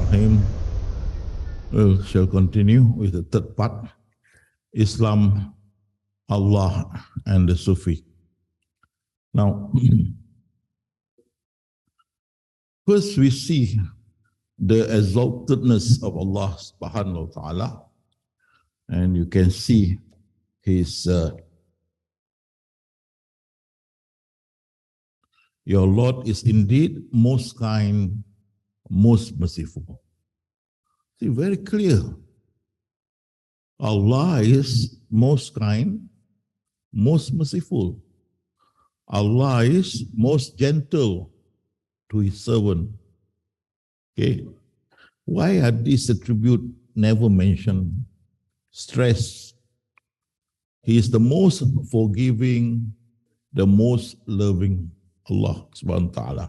Rahim. We shall continue with the third part, Islam, Allah, and the Sufi. Now, first we see the exaltedness of Allah subhanahu wa ta'ala, and you can see his your Lord is indeed most kind, most merciful. See, very clear. Allah is most kind, most merciful. Allah is most gentle to his servant. Okay. Why are these attributes never mentioned? Stress. He is the most forgiving, the most loving. Allah subhanahu wa ta'ala.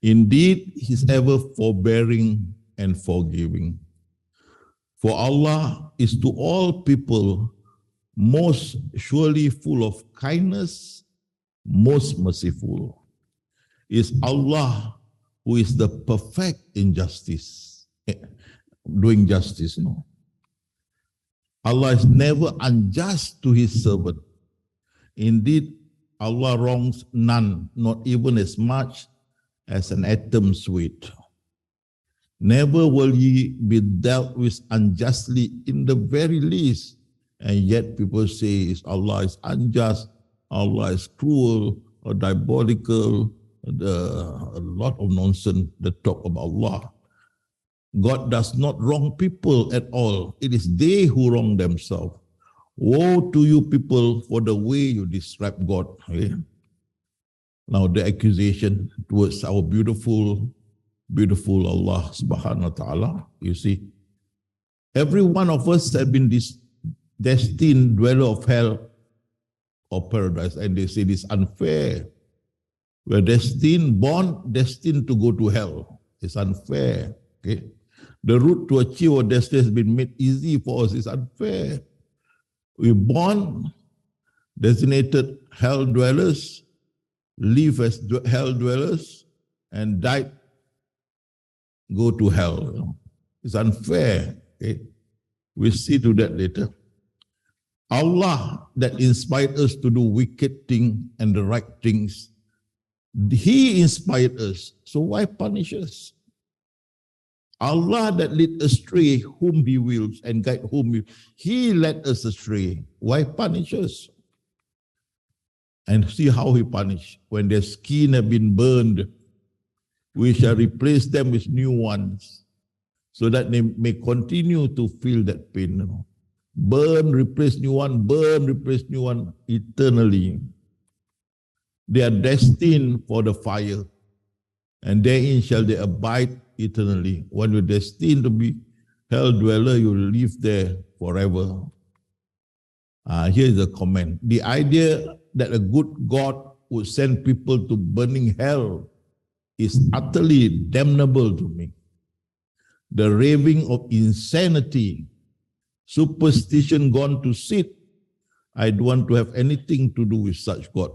Indeed, he is ever forbearing and forgiving. For Allah is to all people most surely full of kindness, most merciful. Is Allah who is the perfect in justice, doing justice, no? Allah is never unjust to his servant. Indeed, Allah wrongs none, not even as much as an atom's weight. Never will ye be dealt with unjustly in the very least. And yet people say Allah is unjust, Allah is cruel or diabolical, a lot of nonsense that talk about Allah. God does not wrong people at all. It is they who wrong themselves. Woe to you people for the way you describe God. Okay? Now the accusation towards our beautiful Allah subhanahu wa ta'ala, you see, every one of us have been this destined dweller of hell or paradise, and they say this unfair. We're born destined to go to hell. It's unfair. Okay? The route to achieve our destiny has been made easy for us. It's unfair. We're born designated hell dwellers, live as hell dwellers, and died, go to hell. It's unfair. Okay? We'll see to that later. Allah that inspired us to do wicked things and the right things, he inspired us. So why punish us? Allah that lead astray whom he wills and guide whom he led us astray. Why punish us? And see how he punish. When their skin have been burned, we shall replace them with new ones so that they may continue to feel that pain. Burn, replace new one, burn, replace new one eternally. They are destined for the fire, and therein shall they abide eternally. When you're destined to be hell dweller, you will live there forever. Here is a comment. The idea that a good God would send people to burning hell is utterly damnable to me. The raving of insanity, superstition gone to seed. I don't want to have anything to do with such God.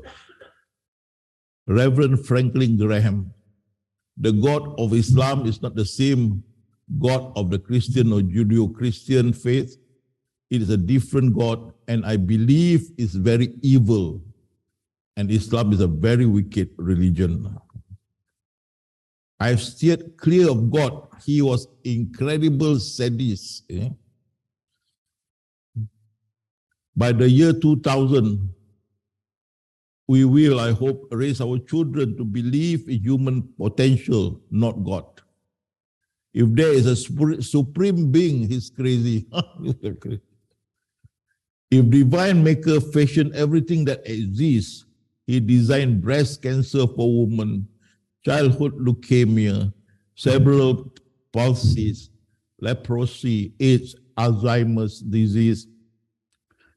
Reverend Franklin Graham, the God of Islam is not the same God of the Christian or Judeo-Christian faith. It is a different God, and I believe it's very evil. And Islam is a very wicked religion. I've steered clear of God. He was incredible sadist. By the year 2000, we will, I hope, raise our children to believe in human potential, not God. If there is a supreme being, he's crazy. If divine maker fashioned everything that exists, he designed breast cancer for women, childhood leukemia, cerebral palsy, leprosy, AIDS, Alzheimer's disease,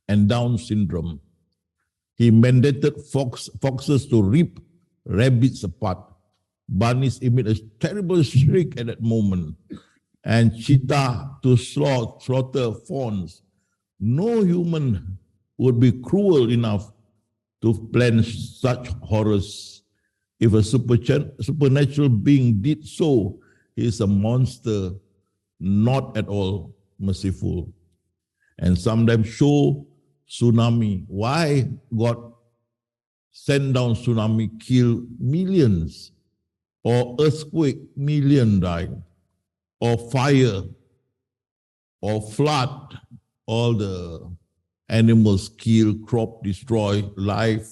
and Down syndrome. He mandated foxes to rip rabbits apart. Bunnies emit a terrible shriek at that moment, and cheetah to slaughter fawns. No human would be cruel enough to plan such horrors. If a supernatural being did so, he is a monster not at all merciful. And sometimes show tsunami. Why God send down tsunami, kill millions, or earthquake, million die, or fire, or flood, all the animals killed, crop destroy, life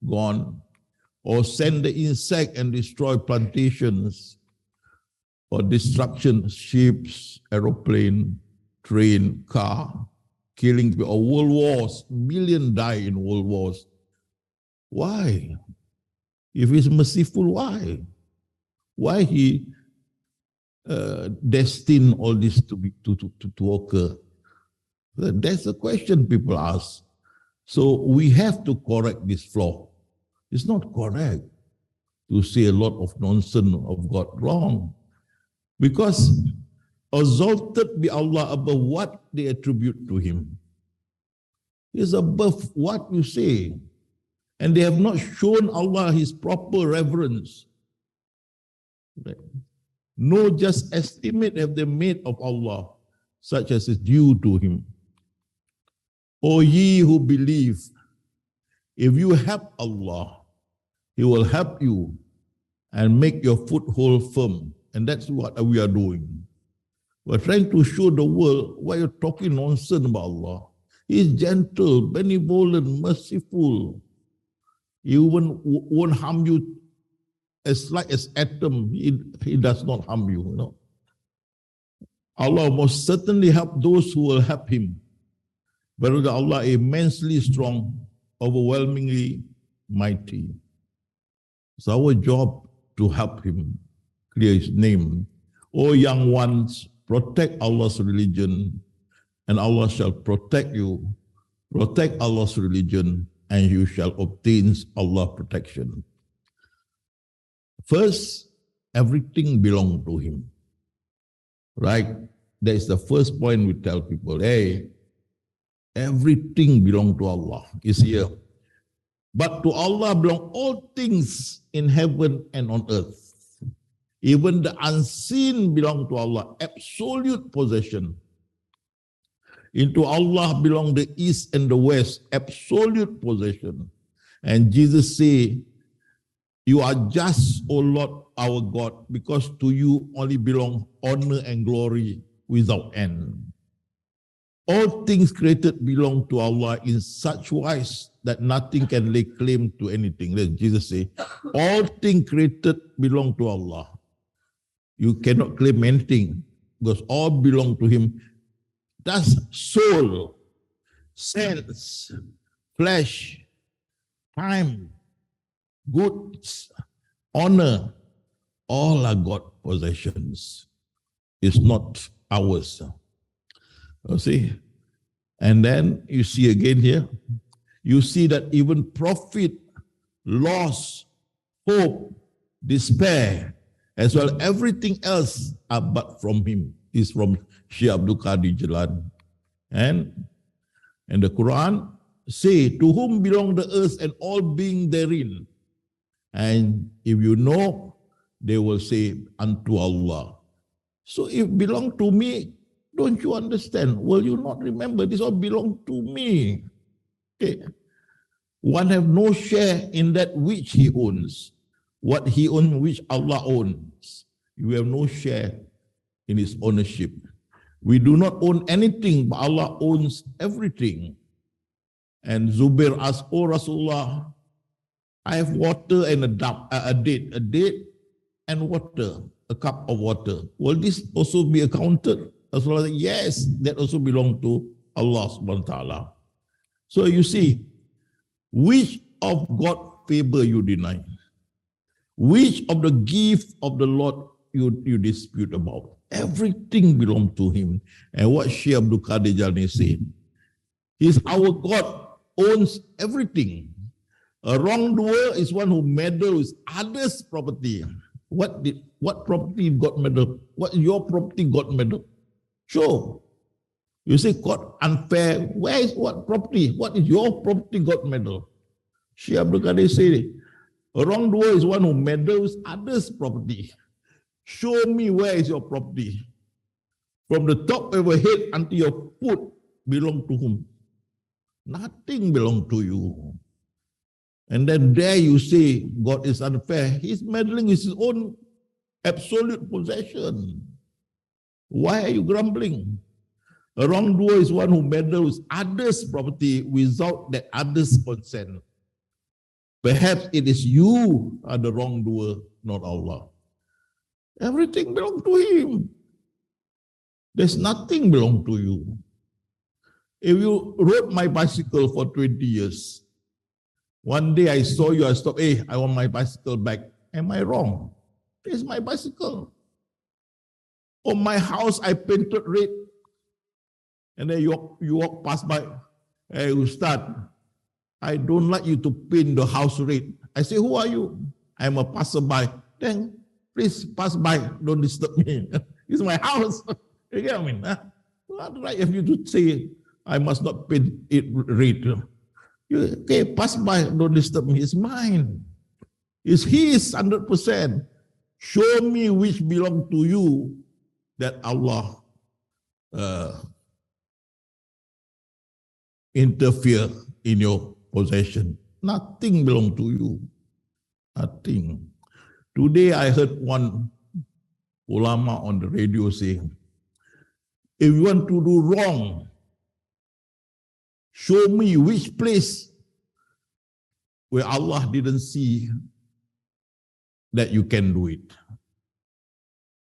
gone, or send the insect and destroy plantations, or destruction, ships, aeroplane, train, car, killing people, or world wars, million die in world wars. Why? If he's merciful, why? Why he destined all this to occur? That's the question people ask. So we have to correct this flaw. It's not correct to say a lot of nonsense of God wrong. Because exalted be Allah above what they attribute to him. He is above what you say. And they have not shown Allah his proper reverence. No just estimate have they made of Allah, such as is due to him. O ye who believe, if you help Allah, he will help you and make your foothold firm. And that's what we are doing. We're trying to show the world why you're talking nonsense about Allah. He is gentle, benevolent, merciful. He won't harm you as slight as atom. He does not harm you, you know. Allah most certainly help those who will help him. But Allah immensely strong, overwhelmingly mighty. It's our job to help him clear his name. O young ones, protect Allah's religion, and Allah shall protect you. Protect Allah's religion, and you shall obtain Allah's protection. First, everything belongs to him. Right? That is the first point we tell people. Hey, everything belongs to Allah. Is here. But to Allah belong all things in heaven and on earth. Even the unseen belong to Allah, absolute possession. Into Allah belong the east and the west, absolute possession. And Jesus say, you are just, O Lord our God, because to you only belong honor and glory without end. All things created belong to Allah in such wise that nothing can lay claim to anything. Let Jesus say, all things created belong to Allah. You cannot claim anything because all belong to him. That's soul, sense, flesh, time, goods, honor, all are God possessions. It's not ours. You see? And then you see again here, you see that even profit, loss, hope, despair, as well everything else are but from him. Is from Syekh Abdul Qadir Jalan. And the Quran say, to whom belong the earth and all being therein. And if you know, they will say, unto Allah. So if belong to me, don't you understand? Will you not remember? This all belong to me. Okay. One have no share in that which he owns. What he owns, which Allah owns. You have no share in his ownership. We do not own anything, but Allah owns everything. And Zubair asked, oh Rasulullah, I have water and a date and water, a cup of water. Will this also be accounted? Rasulullah said, yes, that also belongs to Allah subhanahu wa ta'ala. So you see, which of God's favor you deny? Which of the gift of the Lord you dispute about? Everything belongs to him. And what Syekh Abdul Qadir Jalani said, he's our God, owns everything. A wrongdoer is one who meddles with others' property. What property got meddled? What your property got meddled? Sure. You say God unfair. Where is what property? What is your property got meddled? Syekh Abdul Qadir said, a wrongdoer is one who meddles with others' property. Show me where is your property. From the top of your head until your foot belong to whom? Nothing belong to you. And then there you say God is unfair. He's meddling with his own absolute possession. Why are you grumbling? A wrongdoer is one who meddles with others' property without that others' consent. Perhaps it is you are the wrongdoer, not Allah. Everything belongs to him. There's nothing belong to you. If you rode my bicycle for 20 years, one day I saw you, I stopped, hey, I want my bicycle back. Am I wrong? It's my bicycle. On my house, I painted red. And then you walk past by, hey, Ustad, I don't like you to paint the house red. I say, who are you? I'm a passerby. Then, please pass by, don't disturb me. It's my house. You get what I mean? What right have you to say, I must not paint it red? Okay, pass by, don't disturb me. It's mine. It's his 100%. Show me which belong to you that Allah interfere in your possession. Nothing belong to you. Nothing. Today I heard one ulama on the radio saying, if you want to do wrong, show me which place where Allah didn't see that you can do it.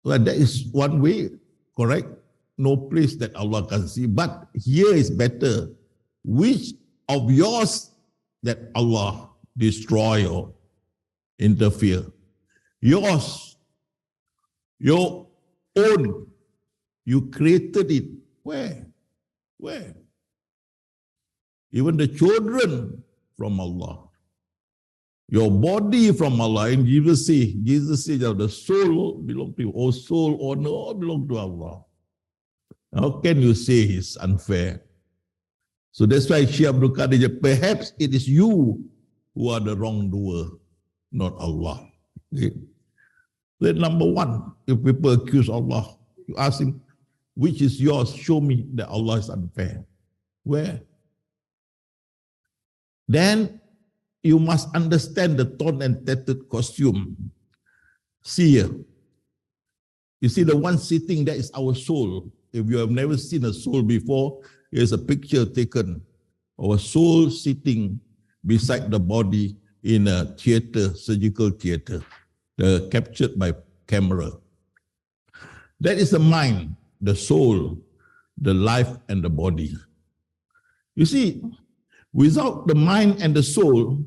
Well, that is one way, correct? No place that Allah can see. But here is better. Which of yours that Allah destroy or interfere? Yours. Your own. You created it. Where? Where? Even the children from Allah. Your body from Allah. And Jesus says that the soul belongs to you. All soul, honor, all belong to Allah. How can you say it's unfair? So that's why Syekh Abdul Qadir said, perhaps it is you who are the wrongdoer, not Allah. Okay. Then number one, if people accuse Allah, you ask him, which is yours? Show me that Allah is unfair. Where? Then you must understand the torn and tattered costume. See here. You see the one sitting there is our soul. If you have never seen a soul before, here's a picture taken of a soul sitting beside the body in a theater, surgical theater, captured by camera. That is the mind, the soul, the life, and the body. You see, without the mind and the soul,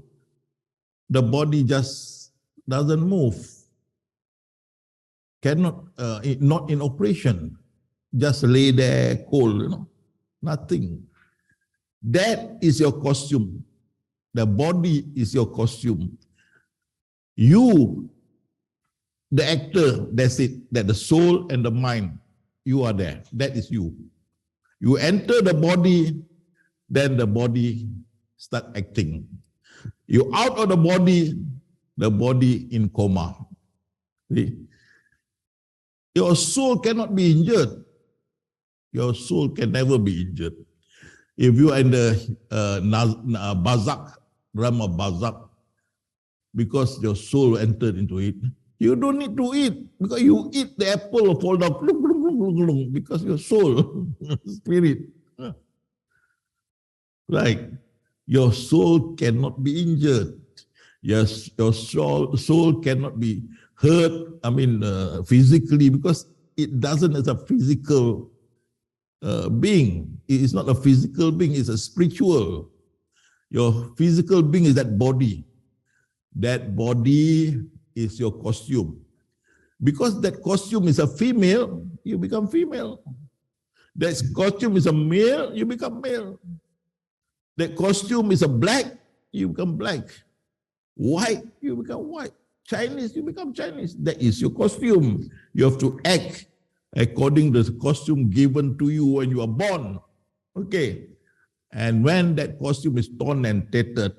the body just doesn't move. Cannot, not in operation. Just lay there cold, nothing. That is your costume. The body is your costume. You, the actor, that's it. That the soul and the mind, you are there. That is you. You enter the body, then the body start acting. You out of the body in coma. See? Your soul cannot be injured. Your soul can never be injured. If you are in the barzakh, realm of barzakh, because your soul entered into it, you don't need to eat, because you eat the apple or fall down, because your soul, spirit. Like, your soul cannot be injured. Yes, your soul cannot be hurt, physically, because it doesn't as a physical being. It is not a physical being, it's a spiritual. Your physical being is that body. That body is your costume. Because that costume is a female, you become female. That costume is a male, you become male. That costume is a black, you become black. White, you become white. Chinese, you become Chinese. That is your costume. You have to act according to the costume given to you when you are born. Okay. And when that costume is torn and tattered,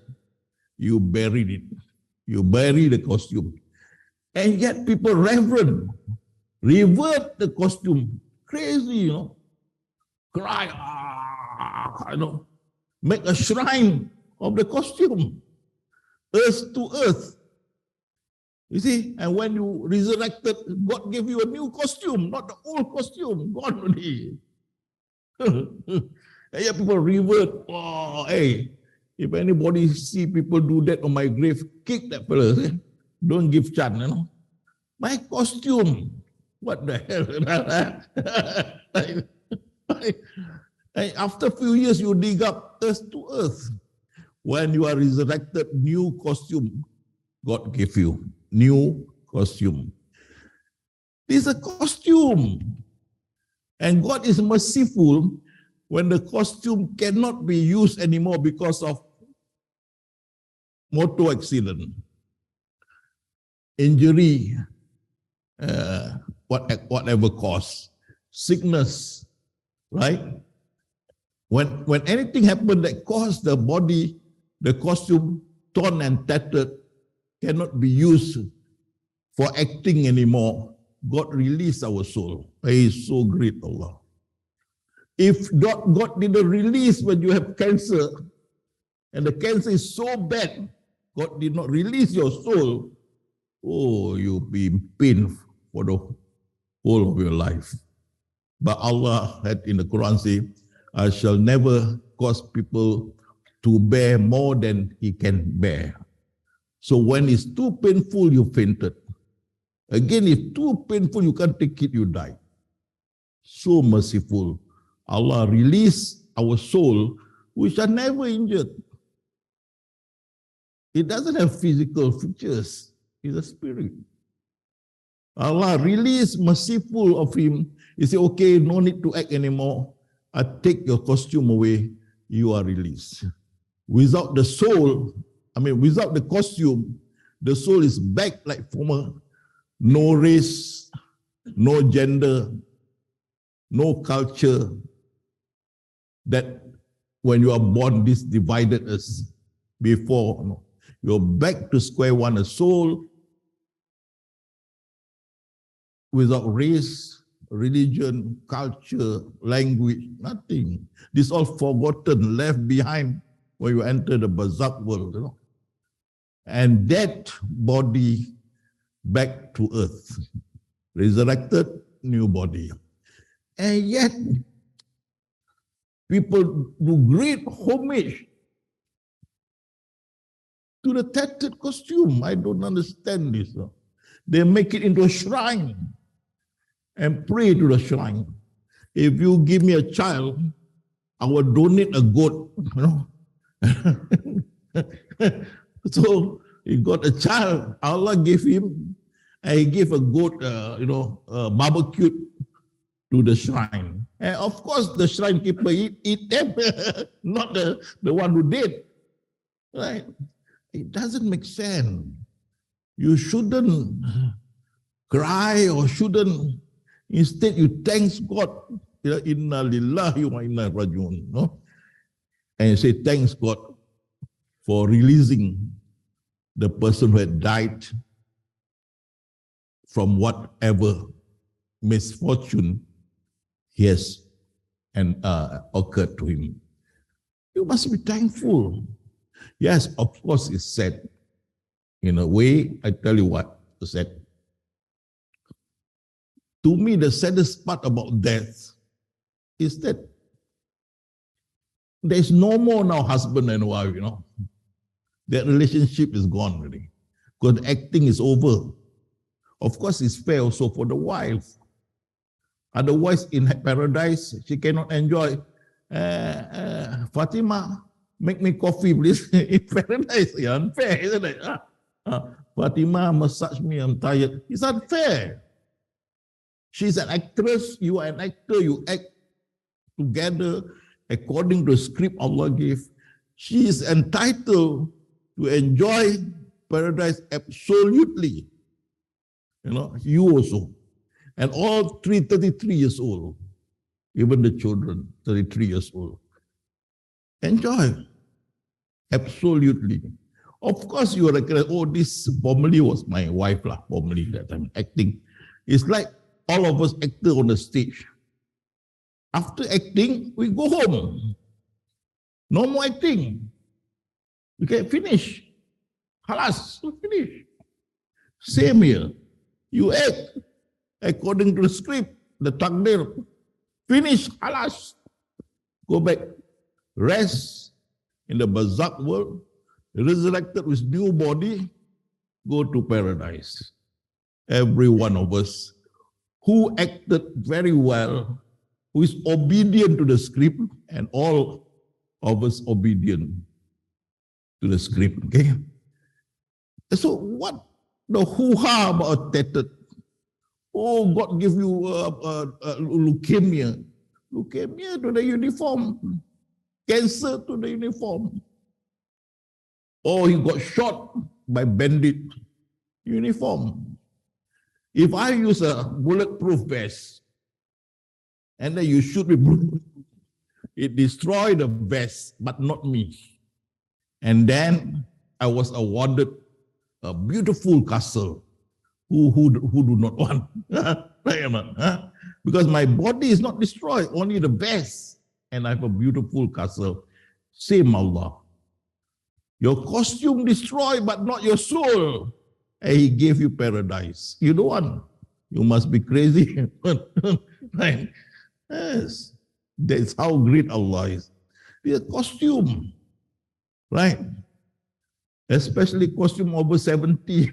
you buried it. You bury the costume. And yet people revert the costume. crazy, cry, make a shrine of the costume, earth to earth. You see, and when you resurrected, God gave you a new costume, not the old costume, gone already. And yet people revert, oh, hey, if anybody see people do that on my grave, kick that fella. Don't give chance, My costume. What the hell? After a few years, you dig up earth to earth. When you are resurrected, new costume God gave you. New costume. This is a costume. And God is merciful when the costume cannot be used anymore because of motor accident, injury, whatever cause, sickness, right? When anything happened that caused the body, the costume torn and tattered, cannot be used for acting anymore, God released our soul. He is so great, Allah. If God didn't release when you have cancer, and the cancer is so bad, God did not release your soul, oh, you'll be in pain for the whole of your life. But Allah had in the Quran say, I shall never cause people to bear more than he can bear. So when it's too painful, you fainted. Again, if too painful, you can't take it, you die. So merciful. Allah released our soul, which are never injured. It doesn't have physical features. It's a spirit. Allah released merciful of him. He said, okay, no need to act anymore. I take your costume away. You are released. Without the soul, without the costume, the soul is back like former. No race, no gender, no culture. That when you are born, this divided us before. No. You're back to square one, a soul without race, religion, culture, language, nothing. This all forgotten, left behind when you enter the barzakh world. And that body back to earth, resurrected, new body. And yet, people do great homage to the tattered costume. I don't understand this. They make it into a shrine and pray to the shrine. If you give me a child, I will donate a goat. So he got a child. Allah gave him, and he gave a goat, barbecued to the shrine. And of course, the shrine keeper eat them, not the one who did. Right? It doesn't make sense. You shouldn't cry or shouldn't. Instead, you thank God. Inna lillahi wa inna rajiun. No? And you say, thanks God for releasing the person who had died from whatever misfortune he has occurred to him. You must be thankful. Yes, of course, it's sad. In a way, I tell you what, it's sad. To me, the saddest part about death is that there's no more now husband and wife, That relationship is gone already. Because acting is over. Of course, it's fair also for the wife. Otherwise, in paradise, she cannot enjoy. Fatima, make me coffee, please. In paradise, it's unfair, isn't it? Fatima, massage me, I'm tired. It's unfair. She's an actress, you are an actor, you act together according to the script Allah gave. She is entitled to enjoy paradise absolutely. You also. And all 33 years old, even the children, 33 years old. Enjoy. Absolutely. Of course, you recognize, this formerly was my wife, formerly that I'm acting. It's like all of us actors on the stage. After acting, we go home. No more acting. Okay, finish. Halas, finish. Same here. You act according to the script, the takdir. Finish, halas. Go back. Rest in the barzakh world. Resurrected with new body. Go to paradise. Every one of us who acted very well, who is obedient to the script, and all of us obedient to the script. Okay. So what the hoo-ha about tethered? Oh, God give you leukemia. Leukemia to the uniform. Cancer to the uniform. Oh, he got shot by bandit. Uniform. If I use a bulletproof vest, and then you shoot me, it destroyed the vest, but not me. And then I was awarded a beautiful castle. Who do not want? Because my body is not destroyed, only the vest. And I have a beautiful castle. Same Allah. Your costume destroyed, but not your soul. And he gave you paradise. You don't want. You must be crazy. Right? Yes. That's how great Allah is. The costume. Right? Especially costume over 70.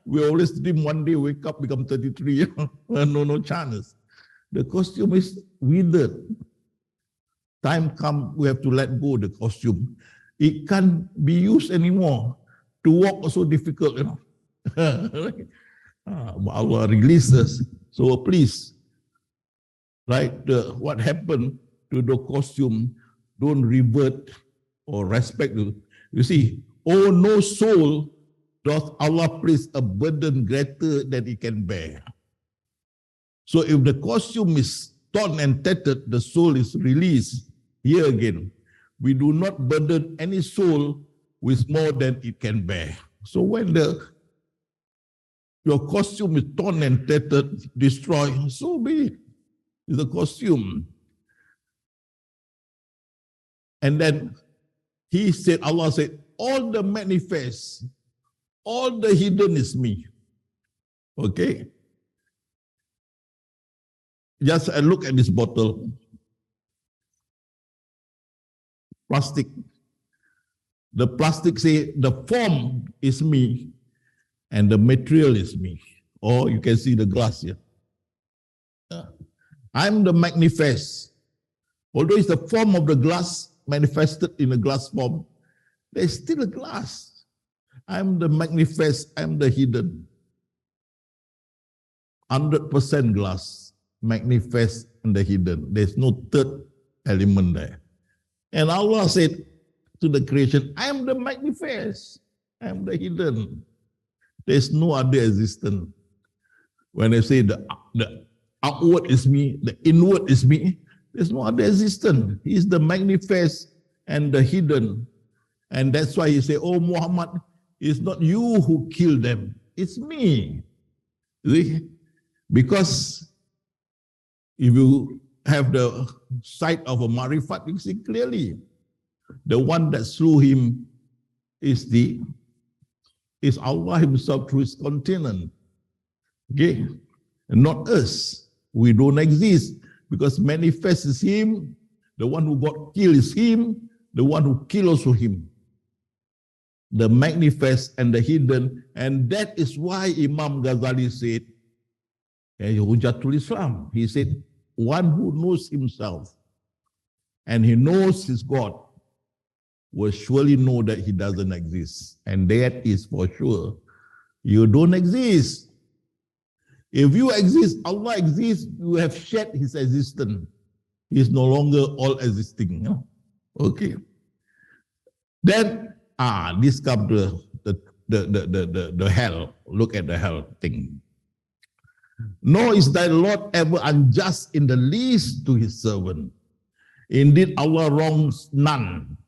We always dream one day wake up, become 33. No chance. The costume is withered. Time come, we have to let go of the costume. It can't be used anymore. To walk also difficult, Allah releases. So please, right? What happened to the costume? Don't revert or respect it. You see, oh, no soul doth Allah place a burden greater than it can bear. So if the costume is torn and tattered, the soul is released. Here again, we do not burden any soul with more than it can bear. So when your costume is torn and tattered, destroyed, so be it. It's the costume. And then he said, Allah said, all the manifest, all the hidden is me. Okay? Just look at this bottle. Plastic. The plastic say the form is me and the material is me. Or you can see the glass here. I'm the manifest. Although it's the form of the glass manifested in a glass form, there's still a glass. I'm the manifest, I'm the hidden. 100% glass, manifest and the hidden. There's no third element there. And Allah said to the creation, I am the manifest, I am the hidden. There's no other existence. When I say the outward is me, the inward is me, there's no other existence. He is the manifest and the hidden. And that's why he say, oh Muhammad, it's not you who killed them, it's me. See? Because if you have the sight of a marifat, you see clearly the one that slew him is Allah himself through his continent. Okay? And not us. We don't exist because manifest is him, the one who got killed is him, the one who killed also him. The manifest and the hidden, and that is why Imam Ghazali said, Hujatul Islam, he said, one who knows himself and he knows his God will surely know that he doesn't exist. And that is for sure. You don't exist. If you exist, Allah exists, you have shed his existence. He is no longer all existing. Okay. Then, this comes the hell. Look at the hell thing. Nor is thy Lord ever unjust in the least to his servant. Indeed, Allah wrongs none,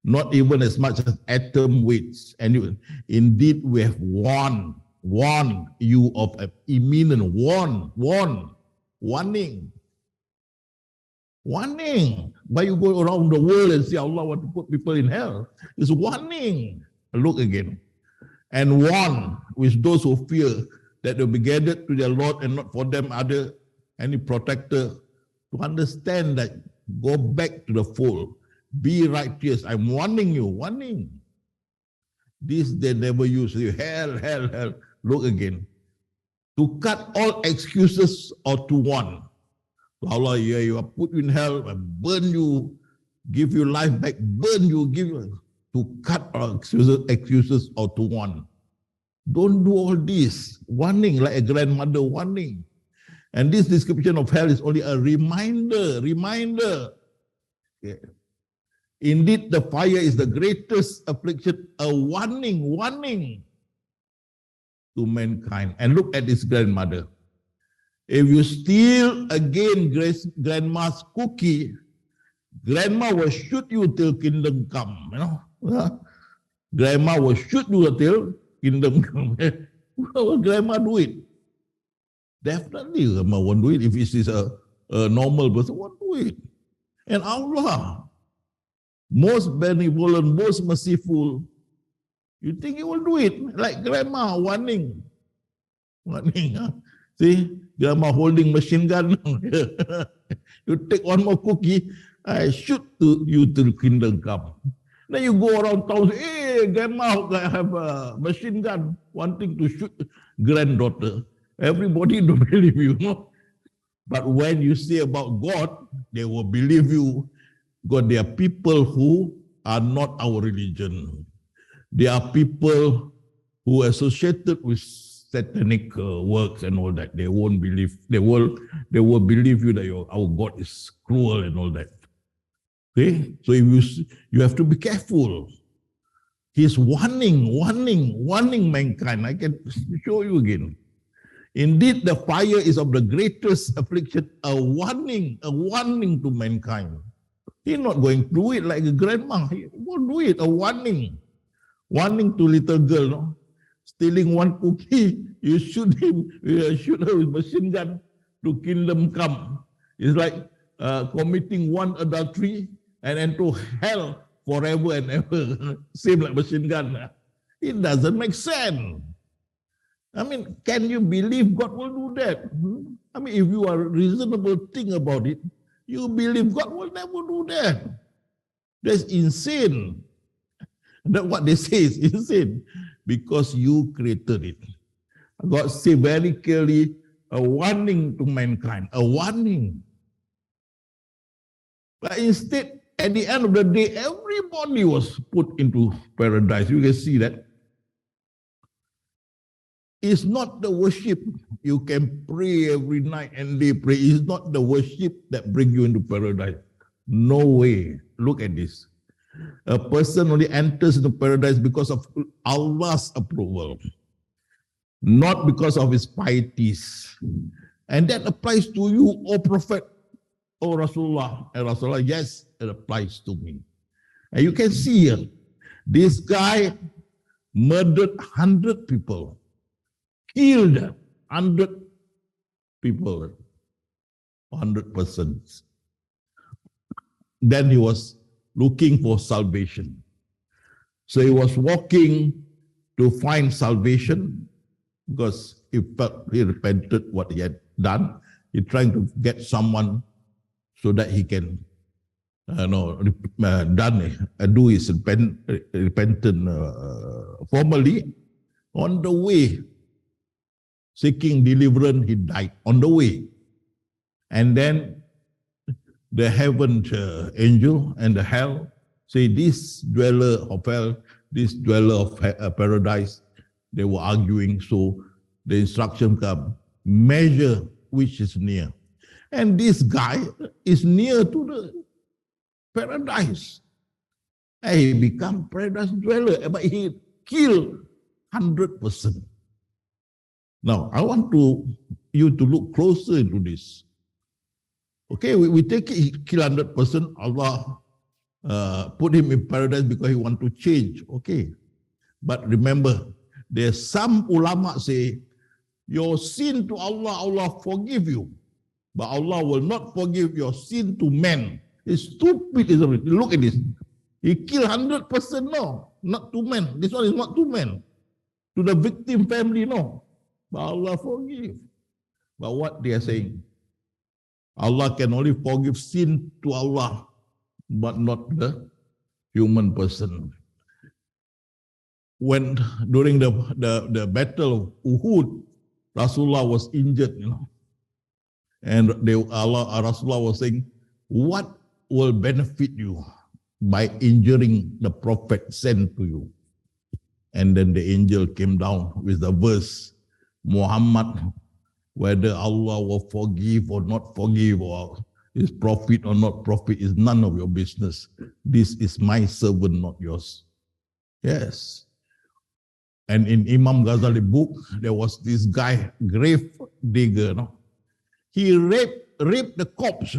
not even as much as atom weights. And indeed, we have warned you of an imminent warn. Warning. Warning. Why you go around the world and say Allah want to put people in hell? It's warning. Look again. And warn with those who fear that they'll be gathered to their Lord and not for them any protector, to understand that go back to the fold. Be righteous. I'm warning you. Warning. This they never use. Hell, hell, hell. Look again. To cut all excuses or to warn. Allah, yeah, you are put in hell, burn you, give you life back, burn you, give you, to cut all excuses or to warn. Don't do all this. Warning, like a grandmother warning. And this description of hell is only a reminder. Okay. Indeed, the fire is the greatest affliction, a warning to mankind. And look at this grandmother. If you steal again grandma's cookie, grandma will shoot you till kingdom come. Grandma will shoot you till kingdom come. Will grandma do it? Definitely grandma won't do it. If it is a normal person, won't do it. And Allah, most benevolent, most merciful, you think he will do it? Like grandma warning. See? Grandma holding machine gun. You take one more cookie, I shoot you till kingdom come. Then you go around town, say, hey, grandma have a machine gun, wanting to shoot granddaughter. Everybody don't believe you. No? But when you say about God, they will believe you. God, there are people who are not our religion. There are people who are associated with satanic works and all that. They won't believe. They will believe you that our God is cruel and all that. Okay, so if you have to be careful. He's warning mankind. I can show you again. Indeed, the fire is of the greatest affliction, a warning to mankind. He's not going to do it like a grandma. He won't do it. A warning to little girl. No? Stealing one cookie, you shoot him, shoot her with machine gun to kingdom come. It's like committing one adultery and enter hell forever and ever. Same like machine gun. It doesn't make sense. I mean, can you believe God will do that? I mean, if you are reasonable, think about it. You believe God will never do that. That's insane. That's what they say is insane. Because you created it. God said very clearly, a warning to mankind, a warning. But instead, at the end of the day, everybody was put into paradise. You can see that. It's not the worship. You can pray every night and day pray. It's not the worship that brings you into paradise. No way. Look at this. A person only enters into paradise because of Allah's approval, not because of his pieties. And that applies to you, O Prophet, O Rasulullah. And Rasulullah, yes, it applies to me. And you can see here, this guy murdered 100 people, killed 100 people, 100 persons. Then he was looking for salvation. So he was walking to find salvation because he felt he repented what he had done. He's trying to get someone so that he can do his repentance formally. On the way, seeking deliverance, he died on the way. And then the heaven angel and the hell say, this dweller of hell, this dweller of paradise, they were arguing. So the instruction come, measure which is near. And this guy is near to the paradise. And he become paradise dweller, but he killed 100%. Now, I want you to look closer into this. Okay, we take it, he killed 100%, Allah put him in paradise because he want to change. Okay, but remember, there's some ulama say, your sin to Allah, Allah forgive you. but Allah will not forgive your sin to men. It's stupid, isn't it? Look at this. He killed 100%, no, not to men. This one is not to men. To the victim family, no. But Allah forgive. But what they are saying, Allah can only forgive sin to Allah, but not the human person. When during the battle of Uhud, Rasulullah was injured, and Rasulullah was saying, what will benefit you by injuring the prophet sent to you? And then the angel came down with the verse, Muhammad, whether Allah will forgive or not forgive, or is prophet or not prophet, is none of your business. This is my servant, not yours. Yes. And in Imam Ghazali book, there was this guy, grave digger. He raped the corpse.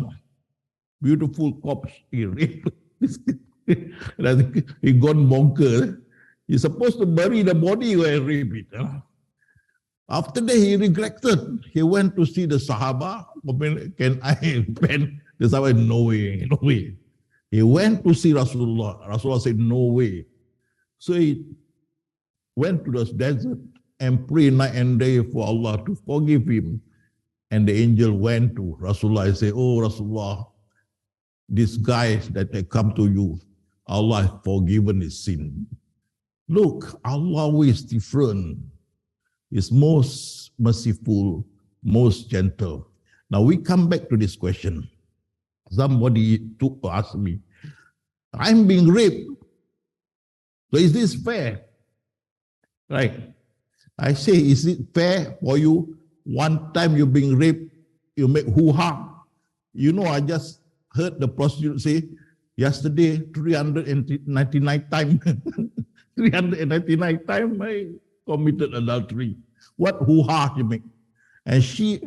Beautiful corpse. He raped. He gone bonkers. He's supposed to bury the body and rape it. After that, he regretted. He went to see the Sahaba. Can I repent? The Sahaba said, no way, no way. He went to see Rasulullah. Rasulullah said, no way. So he went to the desert and prayed night and day for Allah to forgive him. And the angel went to Rasulullah and said, oh Rasulullah, this guy that had come to you, Allah has forgiven his sin. Look, Allah is different. He's most merciful, most gentle. Now we come back to this question. Somebody took to ask me, I'm being raped. So is this fair? Right. I say, is it fair for you? One time you're being raped, you make hoo-ha. I just heard the prostitute say, yesterday, 399 times, 399 times I committed adultery. What hoo-ha you make? And she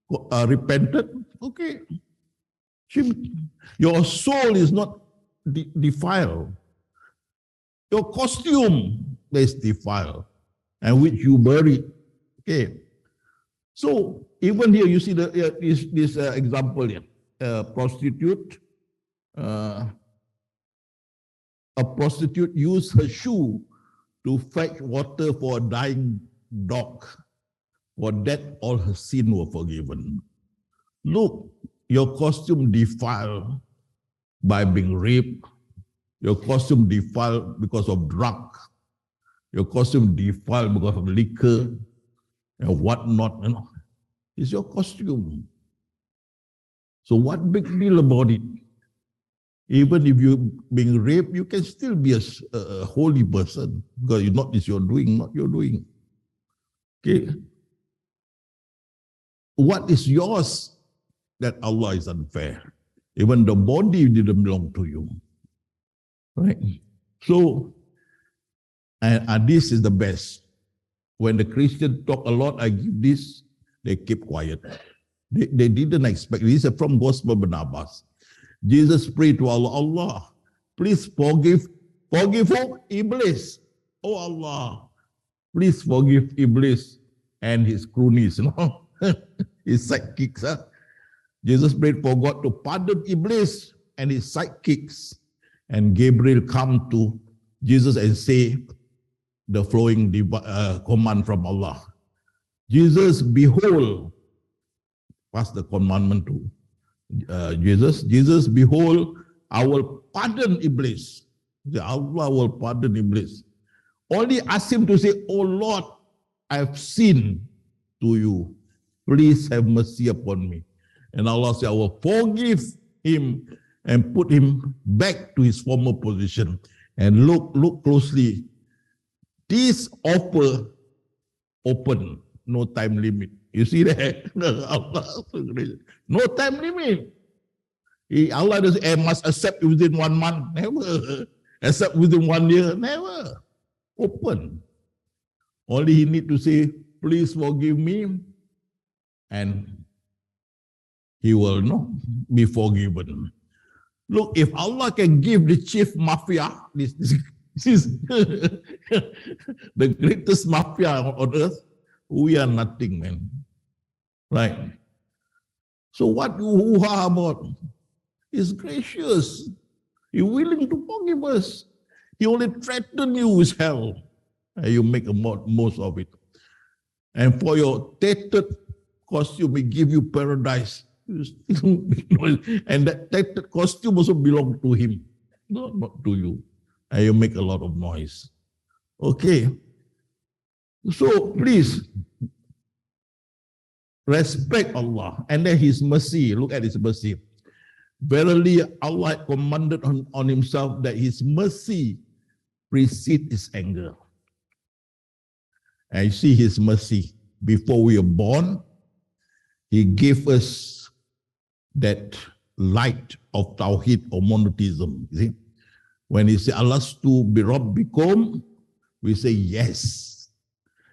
repented. Okay. Your soul is not defiled. Your costume is defiled, and which you buried. Okay. So even here you see this example here. A prostitute used her shoe to fetch water for a dying dog. For that, all her sin were forgiven. Look, your costume defiled by being raped. Your costume defiled because of drug. Your costume defiled because of liquor and whatnot. It's your costume. So what big deal about it? Even if you're being raped, you can still be a holy person because it's your doing, not your doing. Okay. What is yours that Allah is unfair? Even the body didn't belong to you. Right? So, and this is the best. When the Christian talk a lot, I give this, they keep quiet. They didn't expect. This is from Gospel Barnabas. Jesus prayed to Allah, Allah, please forgive Iblis. Oh Allah, please forgive Iblis and his cronies, his sidekicks. Jesus prayed for God to pardon Iblis and his sidekicks. And Gabriel come to Jesus and say the flowing command from Allah. Jesus, behold, pass the commandment to Jesus. Jesus, behold, I will pardon Iblis. Allah will pardon Iblis. Only ask him to say, oh Lord, I have sinned to you. Please have mercy upon me. And Allah said, I will forgive him and put him back to his former position. And look closely. This offer open, no time limit. You see that? No time limit. Allah doesn't say, I must accept within 1 month. Never. Accept within 1 year. Never. Open. Only he need to say, please forgive me. And he will not be forgiven. Look, if Allah can give the chief mafia, this is the greatest mafia on earth, we are nothing, man. Right? So what you hoo-ha about? He's gracious. He's willing to forgive us. He only threatened you with hell. And you make the most of it. And for your tattered costume, he give you paradise. And that tattered costume also belongs to him, not to you. And you make a lot of noise. Okay. So please, respect Allah. And then his mercy. Look at his mercy. Verily, Allah commanded on himself that his mercy precedes his anger. And you see his mercy. Before we are born, he gave us that light of Tawheed or monotheism. You see? When he said, Alastu bi Rabbikum, we say yes.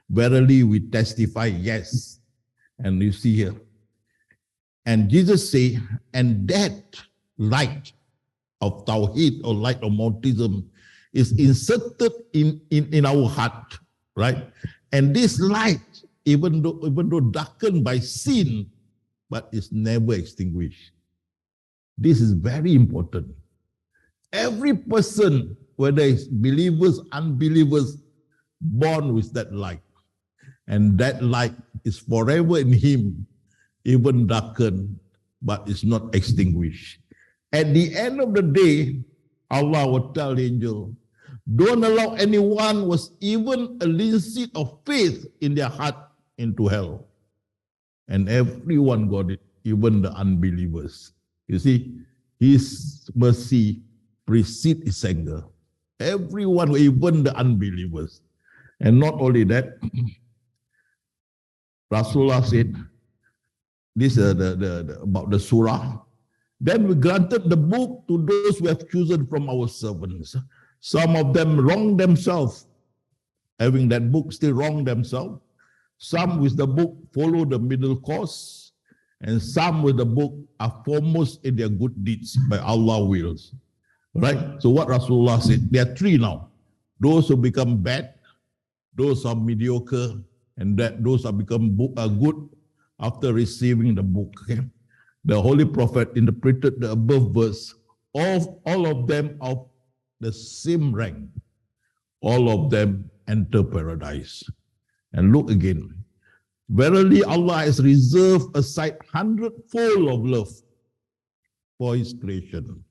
Verily, we testify yes. And you see here. And Jesus say, and that light of Tawheed or light of monotheism is inserted in our heart, right? And this light, even though darkened by sin, but is never extinguished. This is very important. Every person, whether it's believers, unbelievers, born with that light. And that light is forever in him, even darkened, but it's not extinguished. At the end of the day, Allah will tell the angel, don't allow anyone with even a little seed of faith in their heart into hell. And everyone got it, even the unbelievers. You see, his mercy precedes his anger. Everyone, even the unbelievers. And not only that, Rasulullah said, this is about the surah. Then we granted the book to those we have chosen from our servants. Some of them wronged themselves, having that book still wronged themselves. Some with the book follow the middle course, and some with the book are foremost in their good deeds by Allah's wills. Right? So what Rasulullah said, there are three now. Those who become bad, those are mediocre, and those are become good after receiving the book. Okay? The Holy Prophet interpreted the above verse, all of them of the same rank. All of them enter paradise. And look again. Verily Allah has reserved aside 100-fold of love for his creation.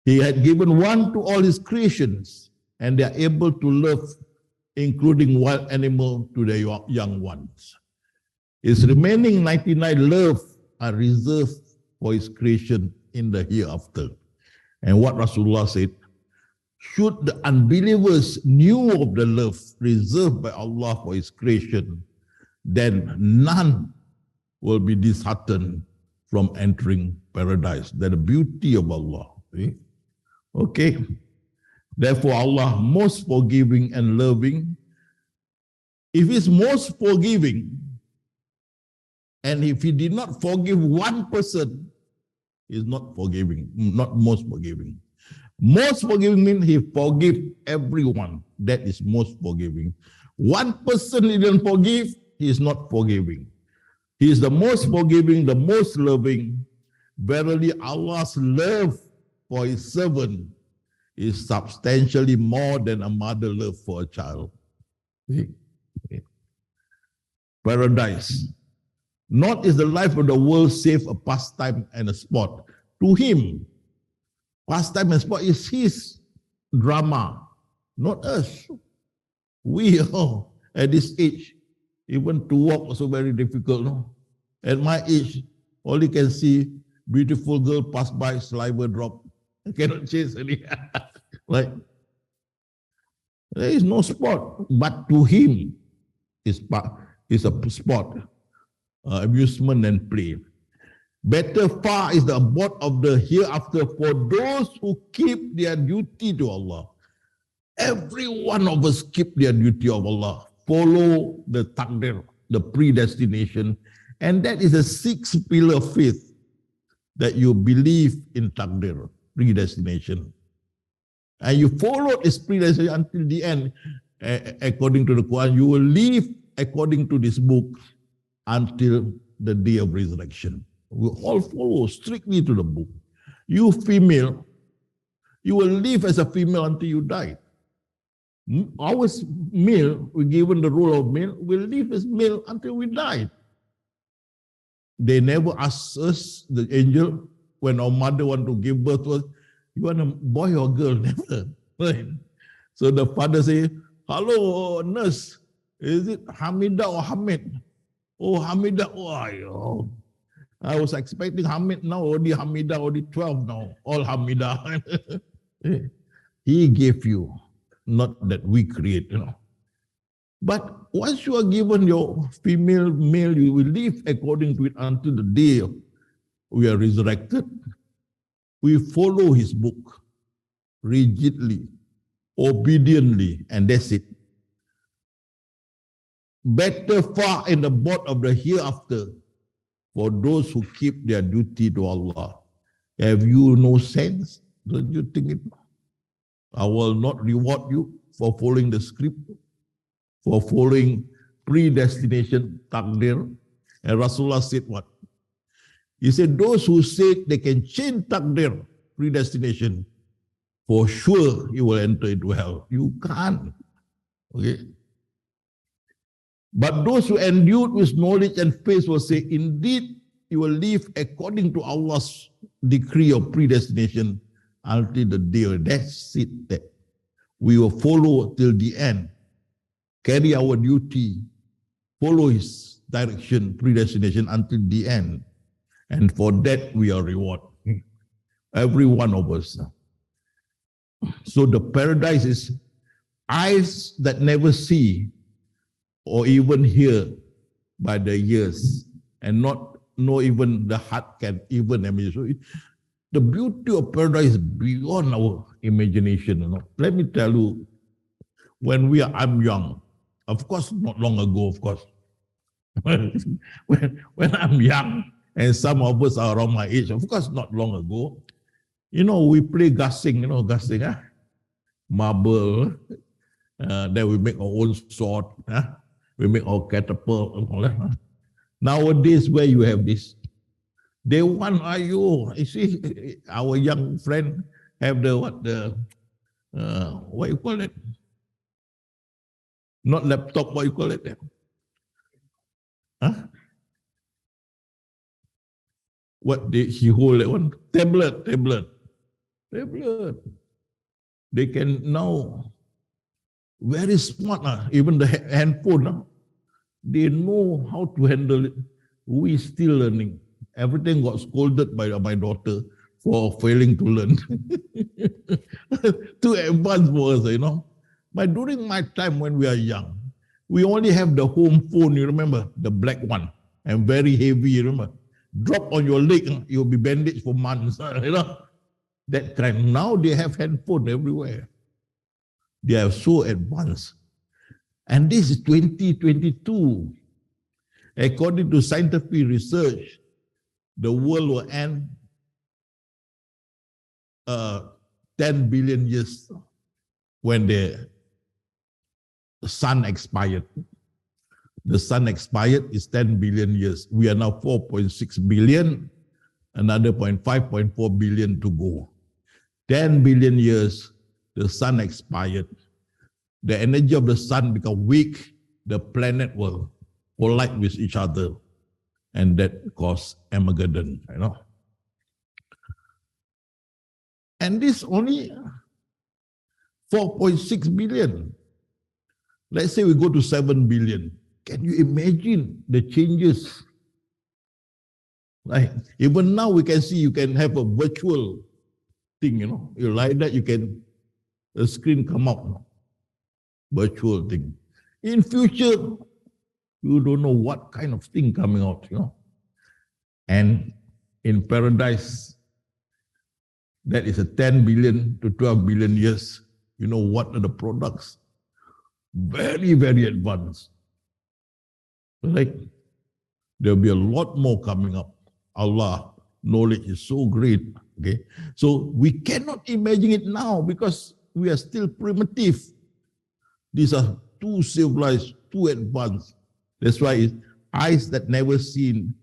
He had given one to all his creations, and they are able to love, including wild animal, to their young ones. His remaining 99 love are reserved for his creation in the hereafter. And what Rasulullah said, should the unbelievers knew of the love reserved by Allah for his creation, then none will be disheartened from entering paradise. That's the beauty of Allah. See? Okay. Therefore, Allah most forgiving and loving. If he's most forgiving, and if he did not forgive one person, he's not forgiving, not most forgiving. Most forgiving means he forgives everyone. That is most forgiving. One person he didn't forgive, he is not forgiving. He is the most forgiving, the most loving. Verily, Allah's love for his servant is substantially more than a mother love for a child. See? Paradise. Not is the life of the world save a pastime and a sport. To him, pastime and sport is his drama, not us. We are at this age, even to walk also very difficult. No? At my age, all you can see, beautiful girl pass by, saliva drop. I cannot chase any. Right? There is no sport, but to him, it's a sport, amusement and play. Better far is the abode of the hereafter for those who keep their duty to Allah. Every one of us keep their duty of Allah. Follow the taqdir, the predestination. And that is a sixth pillar of faith, that you believe in taqdir, predestination. And you follow this predestination until the end. According to the Quran, you will live according to this book until the day of resurrection. We all follow strictly to the book. You female, you will live as a female until you die. Our male, we're given the role of male, will live as male until we die. They never ask us, the angel, when our mother want to give birth to us, you want a boy or girl? Never. Right? So the father say, hello, nurse, is it Hamida or Hamid? Oh, Hamida, oh, I was expecting Hamid now, only Hamida, only 12 now, all Hamida. He gave you, not that we create, But once you are given your female, male, you will live according to it until the day we are resurrected. We follow his book rigidly, obediently, and that's it. Better far in the board of the hereafter for those who keep their duty to Allah. Have you no sense? Don't you think it? I will not reward you for following the script, for following predestination, takdir. And Rasulullah said what? He said, those who say they can change takdir, predestination, for sure you will enter into hell. You can't. Okay? But those who endued with knowledge and faith will say, indeed, you will live according to Allah's decree of predestination until the day. That's it. That we will follow till the end, carry our duty, follow his direction, predestination until the end. And for that, we are rewarded. Every one of us. So the paradise is eyes that never see or even hear by the ears, and not even the heart can even imagine. So the beauty of paradise is beyond our imagination. Let me tell you, when I'm young, of course, not long ago, of course. when I'm young, and some of us are around my age, of course, not long ago, we play gasing, gasing, marble, then we make our own sword, we make our catapult, and all that. Nowadays, where you have this, they want, you see, our young friend have what you call it? Not laptop, what you call it? Huh? What did he hold that one? Tablet. They can now, very smart, even the handphone, they know how to handle it. We still learning. Everything got scolded by my daughter for failing to learn. Too advanced for us, But during my time when we are young, we only have the home phone, you remember? The black one, and very heavy, you remember? Drop on your leg, you'll be bandaged for months, That kind. Now they have handphone everywhere. They are so advanced. And this is 2022. According to scientific research, the world will end 10 billion years when the sun expired. The sun expired is 10 billion years. We are now 4.6 billion, another 5.4 billion to go. 10 billion years, the sun expired. The energy of the sun become weak, the planet will collide with each other, and that cause Armageddon, And this only 4.6 billion. Let's say we go to 7 billion. Can you imagine the changes? Like, even now we can see you can have a virtual thing, You like that, the screen come up. Virtual thing. In future, you don't know what kind of thing coming out, And in paradise, that is a 10 billion to 12 billion years. What are the products? Very, very advanced. Like, there'll be a lot more coming up. Allah, knowledge is so great. Okay, so we cannot imagine it now because we are still primitive. These are too civilized, too advanced. That's why it's eyes that never seen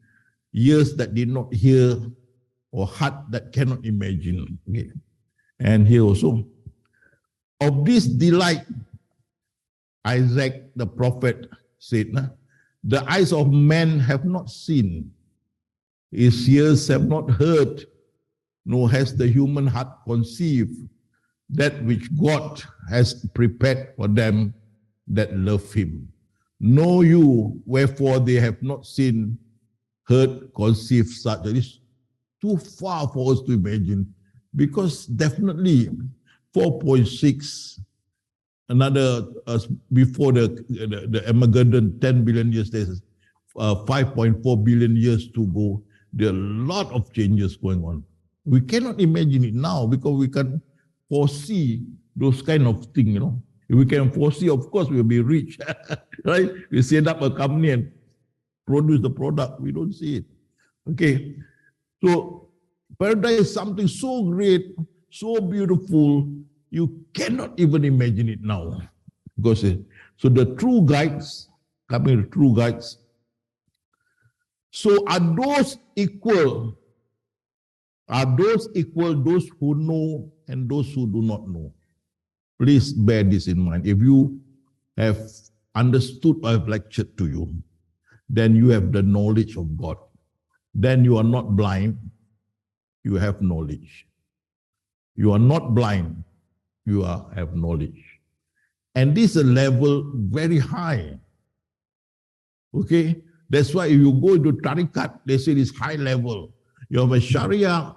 ears that did not hear, or heart that cannot imagine. Okay. And here also, of this delight, Isaac the prophet said, the eyes of men have not seen, his ears have not heard, nor has the human heart conceived that which God has prepared for them that love him. Know you, wherefore they have not seen, heard, conceived such. It is too far for us to imagine, because definitely 4.6, another before the Armageddon, 10 billion years, there's 5.4 billion years to go. There are a lot of changes going on. We cannot imagine it now because we can foresee those kind of things, you know. If we can foresee, of course, we'll be rich, right? We set up a company and produce the product. We don't see it. Okay. So paradise is something so great, so beautiful, you cannot even imagine it now. Because so the true guides, coming to true guides, so are those equal? Are those equal, those who know and those who do not know? Please bear this in mind. If you have understood what I've lectured to you, then you have the knowledge of God. Then you are not blind, you have knowledge. You are not blind, you have knowledge. And this is a level very high. Okay? That's why if you go to Tariqat, they say it's high level. You have a Sharia,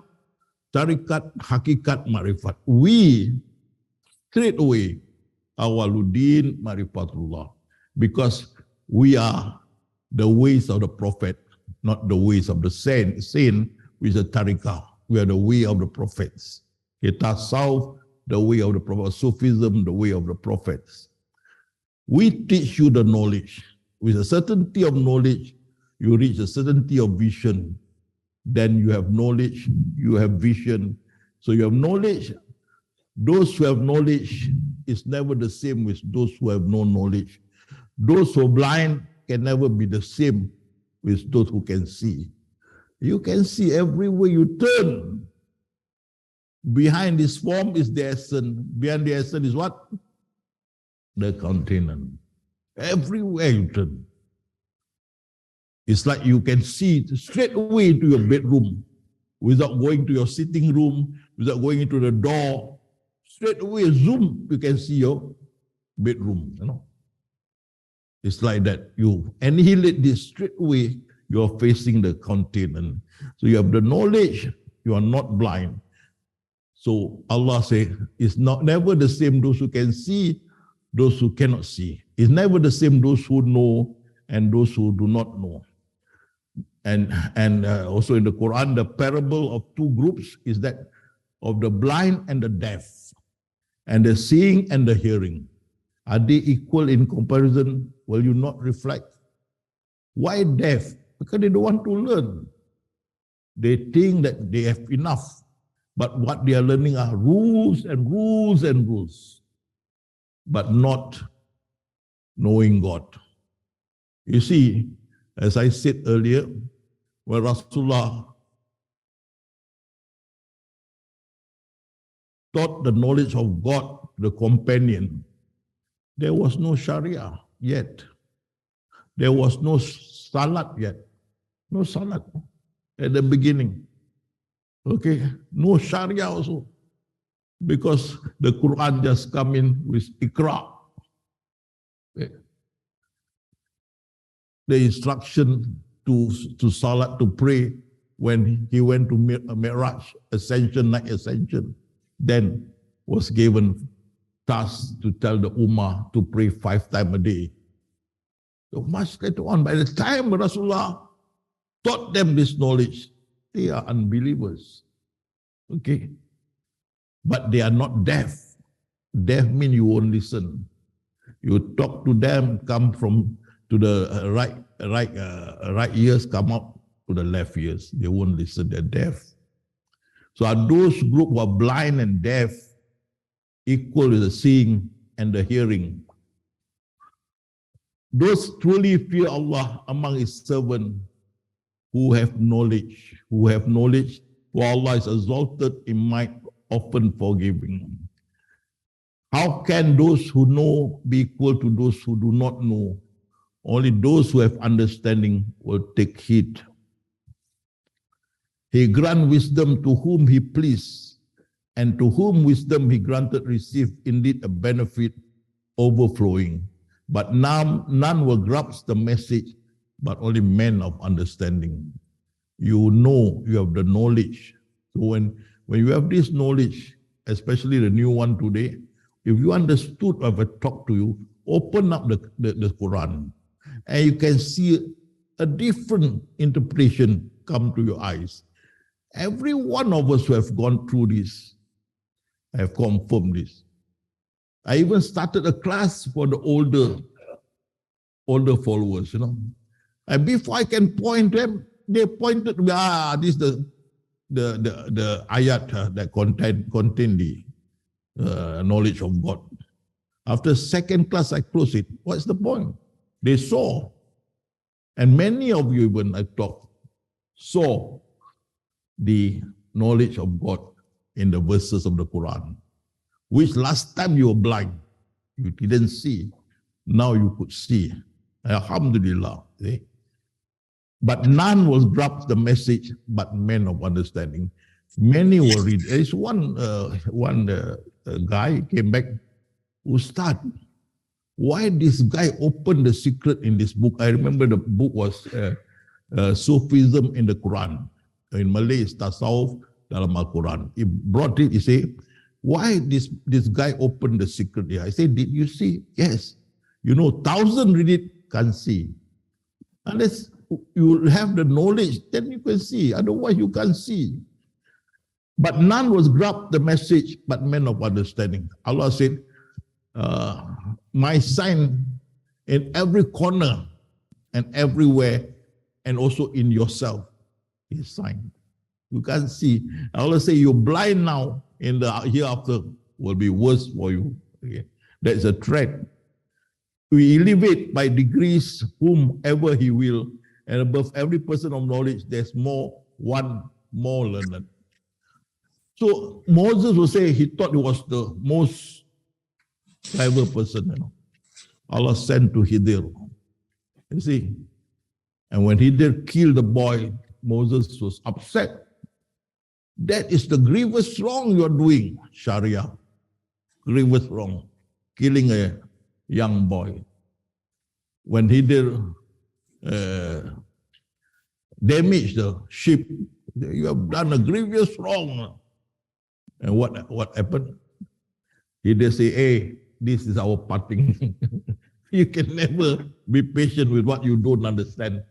Tariqat, Hakikat, Marifat. We straight away, Awaluddin, Marifatullah, because we are the ways of the Prophet, not the ways of the saint, which is a Tariqah. We are the way of the prophets. Tasawwuf, the way of the Prophet. Sufism, the way of the prophets. We teach you the knowledge. With a certainty of knowledge, you reach a certainty of vision. Then you have knowledge, you have vision. So you have knowledge. Those who have knowledge is never the same with those who have no knowledge. Those who are blind can never be the same with those who can see. You can see everywhere you turn. Behind this form is the essence. Behind the essence is what? The container. Everywhere you turn. It's like you can see straight away into your bedroom without going to your sitting room, without going into the door. Straight away, zoom, you can see your bedroom, you know. It's like that. You annihilate this straight away, you are facing the container. So you have the knowledge, you are not blind. So Allah says, it's never the same those who can see, those who cannot see. It's never the same those who know and those who do not know. And also in the Quran, the parable of two groups is that of the blind and the deaf, and the seeing and the hearing. Are they equal in comparison? Will you not reflect? Why deaf? Because they don't want to learn. They think that they have enough, but what they are learning are rules and rules and rules, but not knowing God. You see, as I said earlier, when Rasulullah taught the knowledge of God, the companion, there was no Sharia yet. There was no Salat yet. No Salat at the beginning. Okay, no Sharia also. Because the Quran just come in with Iqra. The instruction to Salat, to pray, when he went to Mi'raj, ascension, night ascension, then was given task to tell the Ummah to pray 5 times a day. So much later on, by the time Rasulullah taught them this knowledge, they are unbelievers. Okay? But they are not deaf. Deaf means you won't listen. You talk to them, come from to the right ears, come up to the left ears. They won't listen, they're deaf. So are those group who are blind and deaf equal to the seeing and the hearing? Those truly fear Allah among His servants who have knowledge, for Allah is exalted in might, often forgiving. How can those who know be equal to those who do not know? Only those who have understanding will take heed. He grant wisdom to whom he pleased, and to whom wisdom he granted receive indeed a benefit overflowing. But none will grasp the message, but only men of understanding. You know, you have the knowledge. So when you have this knowledge, especially the new one today, if you understood what I talk to you, open up the Quran, and you can see a different interpretation come to your eyes. Every one of us who have gone through this, I have confirmed this. I even started a class for the older followers, And before I can point them, they pointed, this is the ayat that contain the knowledge of God. After second class, I close it. What's the point? They saw. And many of you, when I talk, saw the knowledge of God in the verses of the Quran, which last time you were blind, you didn't see. Now you could see. Alhamdulillah. See? But none will grasp the message, but men of understanding. Many will read. There is one guy came back, Ustad, why this guy opened the secret in this book? I remember the book was Sufism in the Quran. In Malay, it's Tasawuf dalam Al-Quran. He brought it, he said, why this guy opened the secret here? I said, did you see? Yes. 1,000 read it, can't see. Unless you have the knowledge, then you can see. Otherwise, you can't see. But none was grasped the message, but men of understanding. Allah said, my sign in every corner and everywhere, and also in yourself, is sign. You can't see. Allah say you're blind now, in the hereafter will be worse for you. Okay. That's a threat. We elevate by degrees whomever he will, and above every person of knowledge, there's one more learned. So Moses will say he thought he was the most clever person. Allah sent to Khidir. You see? And when Khidir killed the boy, Moses was upset. That is the grievous wrong you're doing, Sharia. Grievous wrong. Killing a young boy. When Khidir damaged the ship, you have done a grievous wrong. And what happened? Khidir say, hey, this is our parting. You can never be patient with what you don't understand.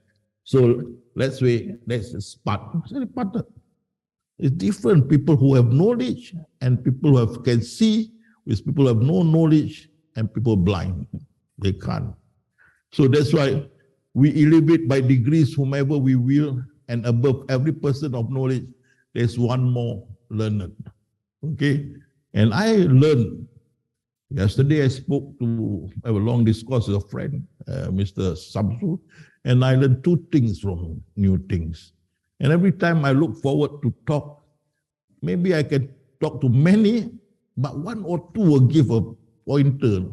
So let's part. So they parted. It's different. People who have knowledge and people who can see, with people who have no knowledge and people blind. They can't. So that's why we elevate by degrees whomever we will, and above every person of knowledge, there's one more learned. Okay? And I learned. Yesterday I spoke to have a long discourse with a friend, Mr. Samsu, and I learned two things from him, new things. And every time I look forward to talk, maybe I can talk to many, but one or two will give a pointer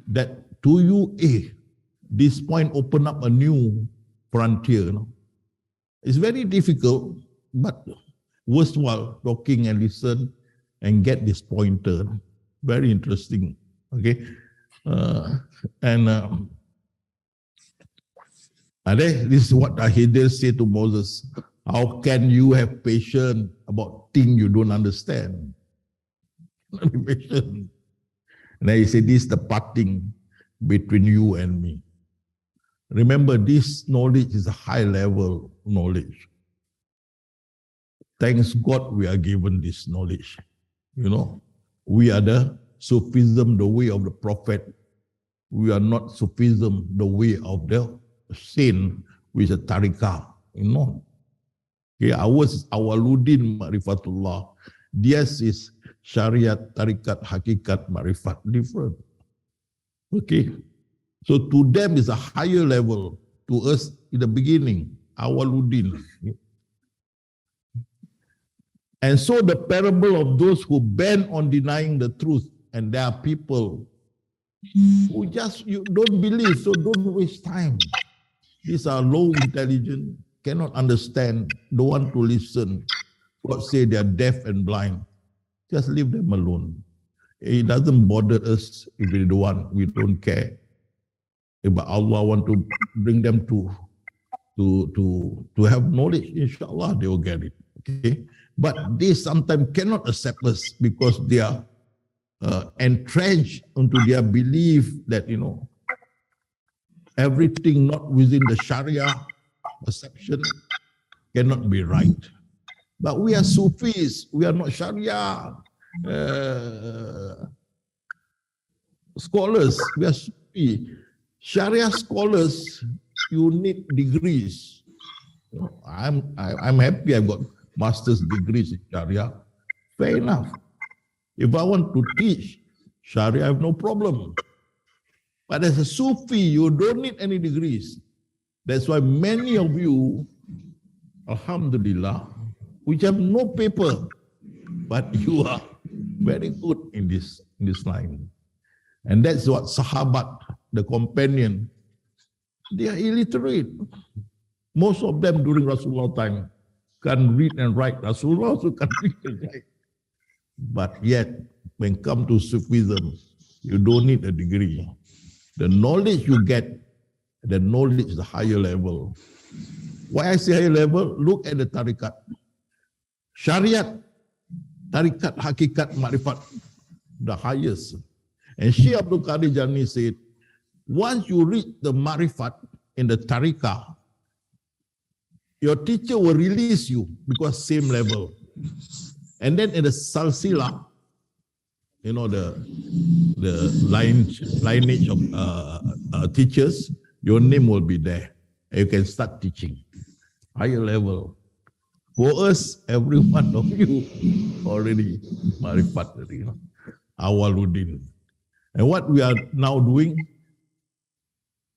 that to you, this point open up a new frontier. It's very difficult, but worthwhile talking and listen and get this pointer. Very interesting. Okay. This is what Khidir said to Moses. How can you have patience about things you don't understand? Be patient. And then he said, this is the parting between you and me. Remember, this knowledge is a high level knowledge. Thanks God we are given this knowledge. We are the Sufism, the way of the Prophet. We are not Sufism, the way of the saint, which is a tariqah. Okay, ours is Awaluddin Ma'rifatullah. Theirs is Syariat, Tariqat, Hakikat, Ma'rifat. Different. Okay. So to them is a higher level. To us in the beginning. Awaluddin. And so the parable of those who bend on denying the truth, and there are people who just you don't believe, so don't waste time. These are low intelligent, cannot understand, don't want to listen. God say they are deaf and blind. Just leave them alone. It doesn't bother us if we don't want, we don't care. But Allah want to bring them to have knowledge, inshallah, they will get it. Okay, but they sometimes cannot accept us because they are entrenched into their belief that everything not within the Sharia perception cannot be right. But we are Sufis, we are not Sharia scholars. We are Sufi. Sharia scholars, you need degrees. I'm happy I've got master's degrees in Sharia. Fair enough. If I want to teach Sharia, I have no problem. But as a Sufi, you don't need any degrees. That's why many of you, alhamdulillah, which have no paper, but you are very good in this line. And that's what Sahabat, the companion, they are illiterate. Most of them during Rasulullah time can read and write. Rasulullah also can read and write. But yet, when it comes to Sufism, you don't need a degree. The knowledge you get, the knowledge is the higher level. Why I say higher level? Look at the tariqat. Syariat, tariqat, hakikat, marifat, the highest. And Syekh Abdul Qadir Jani said, once you reach the marifat in the tariqah, your teacher will release you because same level. And then in the salsila, the lineage of teachers, your name will be there. And you can start teaching. Higher level. For us, every one of you already marifat, Awaluddin. And what we are now doing,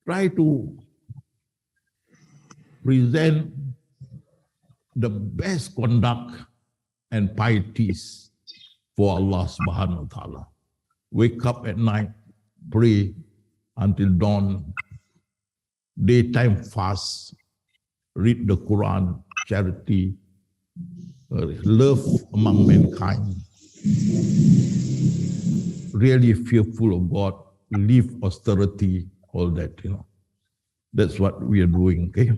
try to present the best conduct and pieties for Allah subhanahu wa ta'ala. Wake up at night, pray until dawn, daytime fast, read the Quran, charity, love among mankind, really fearful of God, live austerity, all that, That's what we are doing, okay?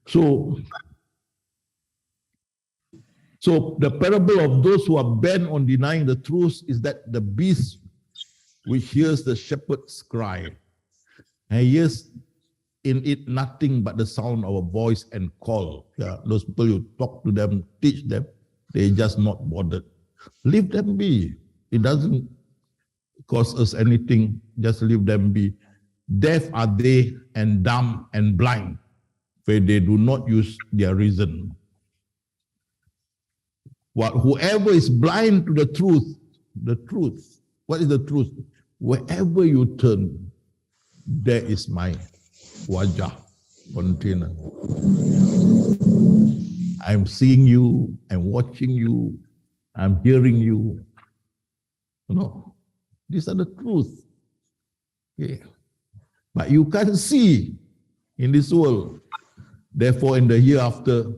So the parable of those who are bent on denying the truth is that the beast which hears the shepherd's cry and hears in it nothing but the sound of a voice and call. Yeah, those people you talk to them, teach them, they just not bothered. Leave them be. It doesn't cost us anything. Just leave them be. Deaf are they and dumb and blind, for they do not use their reason. Whoever is blind to the truth, what is the truth? Wherever you turn, there is my wajah container. I'm seeing you, I'm watching you, I'm hearing you. These are the truth. Okay. But you can't see in this world. Therefore, in the hereafter,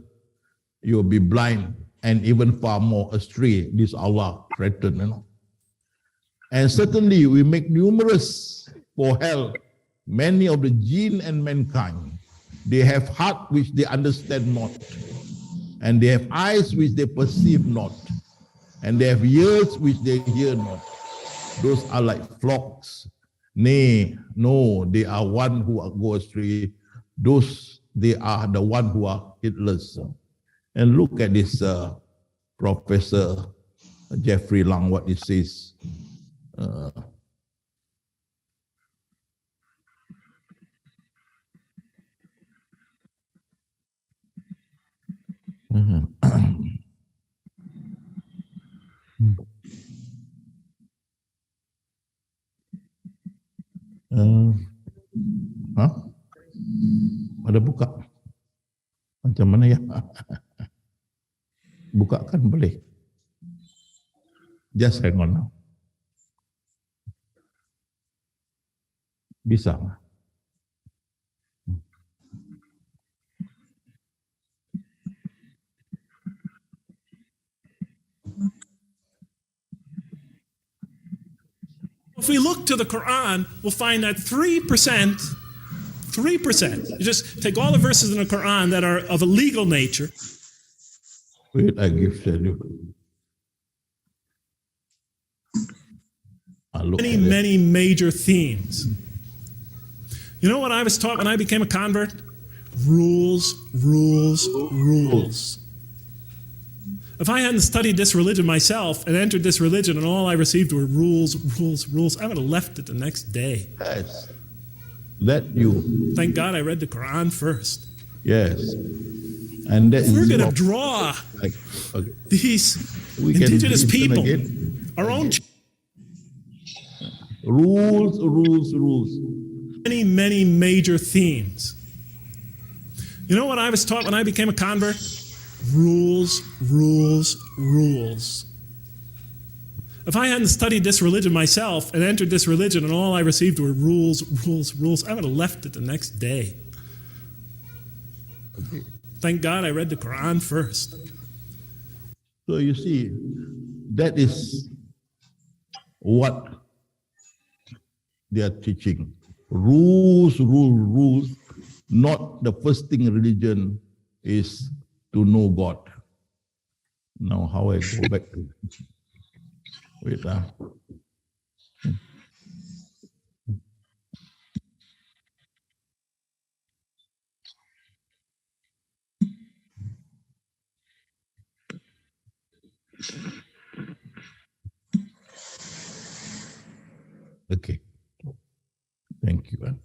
you'll be blind and even far more astray. This Allah threatened. And certainly, we make numerous for hell, many of the jinn and mankind. They have heart which they understand not, and they have eyes which they perceive not, and they have ears which they hear not. Those are like flocks. Nay, no, they are one who go astray. Those, they are the one who are heedless. And look at this Professor Jeffrey Lang, what he says. Ada buka. Macam mana ya? Bukakan boleh. Just hang on now. Bisa. If we look to the Quran, we'll find that 3%, you just take all the verses in the Quran that are of a legal nature. Wait, I give you. Many major themes. You know what I was taught when I became a convert? Rules, rules, rules. If I hadn't studied this religion myself and entered this religion and all I received were rules, rules, rules, I would have left it the next day. Yes. Let you. Thank God I read the Quran first. Yes. And that we're going to draw these indigenous people, our own rules. Many major themes. You know what I was taught when I became a convert? Rules, rules, rules. If I hadn't studied this religion myself and entered this religion and all I received were rules, rules, rules, I would have left it the next day. Okay. Thank God I read the Quran first. So you see, that is what they are teaching. Rules, rules. Not the first thing in religion is to know God. Now how I go back to wait. Okay. Thank you.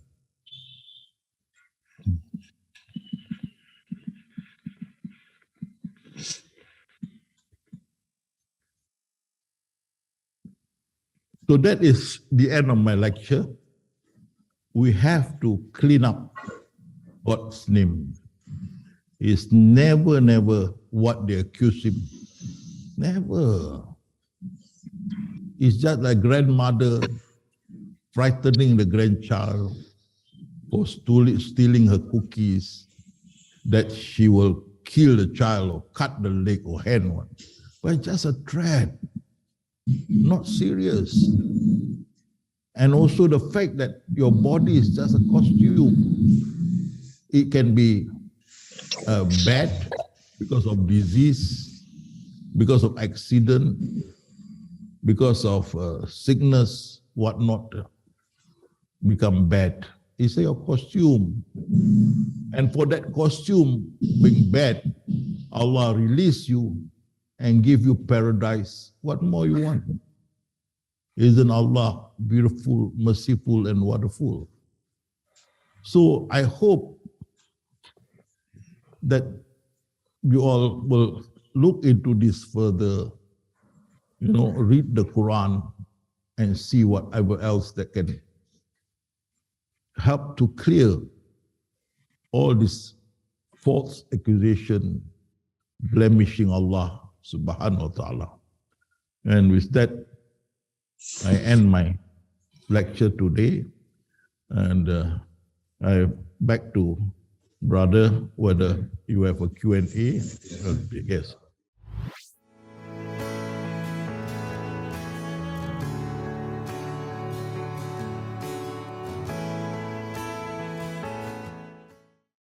So that is the end of my lecture. We have to clean up God's name. It's never what they accuse him. Never. It's just like grandmother frightening the grandchild for stealing her cookies, that she will kill the child or cut the leg or hand one. But it's just a threat, not serious. And also the fact that your body is just a costume. It can be bad because of disease, because of accident, because of sickness, whatnot, become bad. It's your costume. And for that costume being bad, Allah release you and give you paradise. What more you want? Isn't Allah beautiful, merciful, and wonderful? So I hope that you all will look into this further, read the Quran and see whatever else that can help to clear all this false accusation, blemishing Allah subhanahu wa ta'ala. And with that, I end my lecture today, and I back to brother whether you have a Q&A. Yes.